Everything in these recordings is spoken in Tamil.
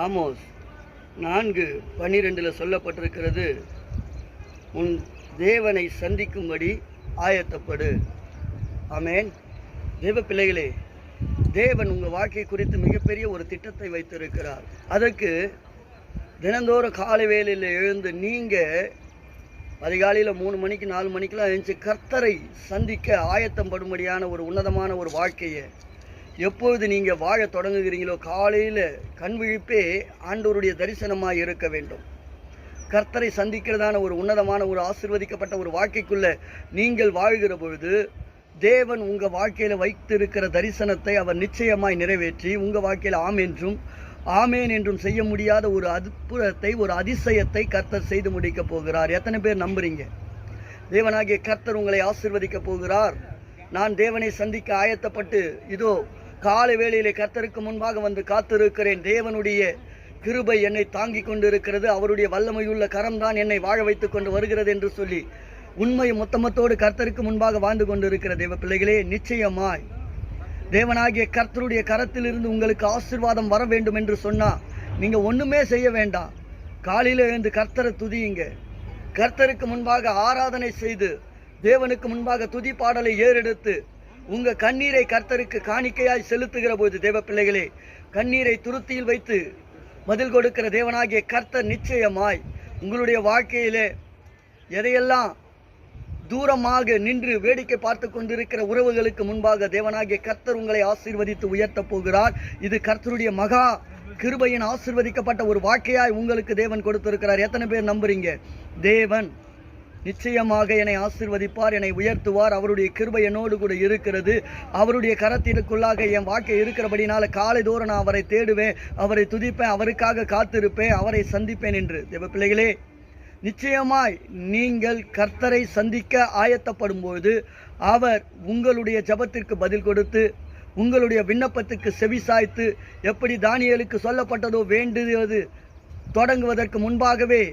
ஆமோஸ் 4:12 சொல்லப்பட்டிருக்கிறது, உன் தேவனை சந்திக்கும்படி ஆயத்தப்படு. ஆமேன். தேவ பிள்ளைகளே, தேவன் உங்கள் வாழ்க்கை குறித்து மிகப்பெரிய ஒரு திட்டத்தை வைத்திருக்கிறார். அதற்கு தினந்தோறும் காலை வேளையில் எழுந்து நீங்கள் அதிகாலையில் 3 மணிக்கு 4 மணிக்கெலாம் எழுந்து கர்த்தரை சந்திக்க ஆயத்தம் படும்படியான ஒரு உன்னதமான ஒரு வாழ்க்கையை எப்பொழுது நீங்கள் வாழ தொடங்குகிறீங்களோ, காலையில் கண் விழிப்பே ஆண்டவருடைய தரிசனமாக இருக்க வேண்டும். கர்த்தரை சந்திக்கிறதான ஒரு உன்னதமான ஒரு ஆசீர்வதிக்கப்பட்ட ஒரு வாழ்க்கைக்குள்ளே நீங்கள் வாழ்கிற பொழுது தேவன் உங்கள் வாழ்க்கையில் வைத்திருக்கிற தரிசனத்தை அவர் நிச்சயமாய் நிறைவேற்றி உங்கள் வாழ்க்கையில் ஆமேன் என்றும் செய்ய முடியாத ஒரு அற்புதத்தை, ஒரு அதிசயத்தை கர்த்தர் செய்து முடிக்க போகிறார். எத்தனை பேர் நம்புறீங்க? தேவனாகிய கர்த்தர் உங்களை ஆசீர்வதிக்க போகிறார். நான் தேவனை சந்திக்க ஆயத்தப்பட்டு இதோ காலை வேளையிலே கர்த்தருக்கு முன்பாக வந்து காத்திருக்கிறேன். தேவனுடைய கிருபை என்னை தாங்கி கொண்டு இருக்கிறது, அவருடைய வல்லமையுள்ள கரம்தான் என்னை வாழ வைத்து கொண்டு வருகிறது என்று சொல்லி உண்மை மொத்தமத்தோடு கர்த்தருக்கு முன்பாக வாழ்ந்து கொண்டு இருக்கிற தேவ பிள்ளைகளே, நிச்சயமாய் தேவனாகிய கர்த்தருடைய கரத்திலிருந்து உங்களுக்கு ஆசீர்வாதம் வர வேண்டும் என்று சொன்னால் நீங்கள் ஒன்றுமே செய்ய வேண்டாம். காலையில் எழுந்து கர்த்தரை துதியுங்க. கர்த்தருக்கு முன்பாக ஆராதனை செய்து தேவனுக்கு முன்பாக துதி பாடலை ஏறெடுத்து உங்கள் கண்ணீரை கர்த்தருக்கு காணிக்கையாய் செலுத்துகிற போது தேவ பிள்ளைகளே, கண்ணீரை துருத்தியில் வைத்து பதில் கொடுக்கிற தேவனாகிய கர்த்தர் நிச்சயமாய் உங்களுடைய வாழ்க்கையிலே எதையெல்லாம் தூரமாக நின்று வேடிக்கை பார்த்து கொண்டிருக்கிற உறவுகளுக்கு முன்பாக தேவனாகிய கர்த்தர் உங்களை ஆசீர்வதித்து உயர்த்தப் போகிறார். இது கர்த்தருடைய மகா கிருபையின் ஆசீர்வதிக்கப்பட்ட ஒரு வாழ்க்கையாய் உங்களுக்கு தேவன் கொடுத்திருக்கிறார். எத்தனை பேர் நம்புறீங்க? தேவன் நிச்சயமாக என்னை ஆசீர்வதிப்பார், என்னை உயர்த்துவார். அவருடைய கிருபை என்னோடு கூட இருக்கிறது. அவருடைய கரத்திற்குள்ளாக என் வாழ்க்கை இருக்கிறபடினால காலை தோறும் நான் அவரை தேடுவேன், அவரை துதிப்பேன், அவருக்காக காத்திருப்பேன், அவரை சந்திப்பேன் என்று. தேவ பிள்ளைகளே, நிச்சயமாய் நீங்கள் கர்த்தரை சந்திக்க ஆயத்தப்படும்போது அவர் உங்களுடைய ஜெபத்திற்கு பதில் கொடுத்து உங்களுடைய விண்ணப்பத்துக்கு செவிசாய்த்து, எப்படி தானியேலுக்கு சொல்லப்பட்டதோ வேண்டியது தொடங்குவதற்கு முன்பாகவே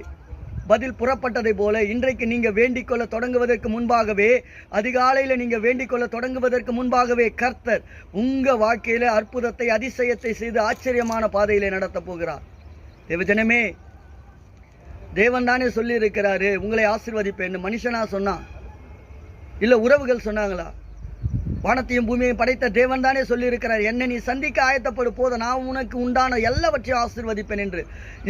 பதில் புறப்பட்டதை போல இன்றைக்கு நீங்கள் வேண்டிக்கொள்ள தொடங்குவதற்கு முன்பாகவே, அதிகாலையில் நீங்கள் வேண்டிக்கொள்ள தொடங்குவதற்கு முன்பாகவே கர்த்தர் உங்கள் வாழ்க்கையில் அற்புதத்தை, அதிசயத்தை செய்து ஆச்சரியமான பாதையிலே நடத்தப் போகிறார். தேவஜனமே, தேவன் தானே சொல்லி இருக்கிறாரு உங்களை ஆசீர்வதிப்பேன்னு. மனுஷனா சொன்னான்? இல்லை உறவுகள் சொன்னாங்களா? வானத்தையும் பூமியையும் படைத்த தேவன் தானே சொல்லி இருக்கிறார், என்னை நீ சந்திக்க ஆயத்தப்படும் போது நான் உனக்கு உண்டான எல்லாவற்றையும் ஆசீர்வதிப்பேன் என்று.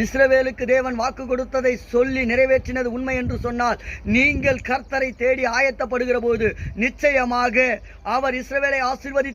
இஸ்ரவேலுக்கு தேவன் வாக்கு கொடுத்ததை சொல்லி நிறைவேற்றினது உண்மை என்று சொன்னால், நீங்கள் கர்த்தரை தேடி ஆயத்தப்படுகிற போது நிச்சயமாக அவர் இஸ்ரவேலை ஆசீர்வதி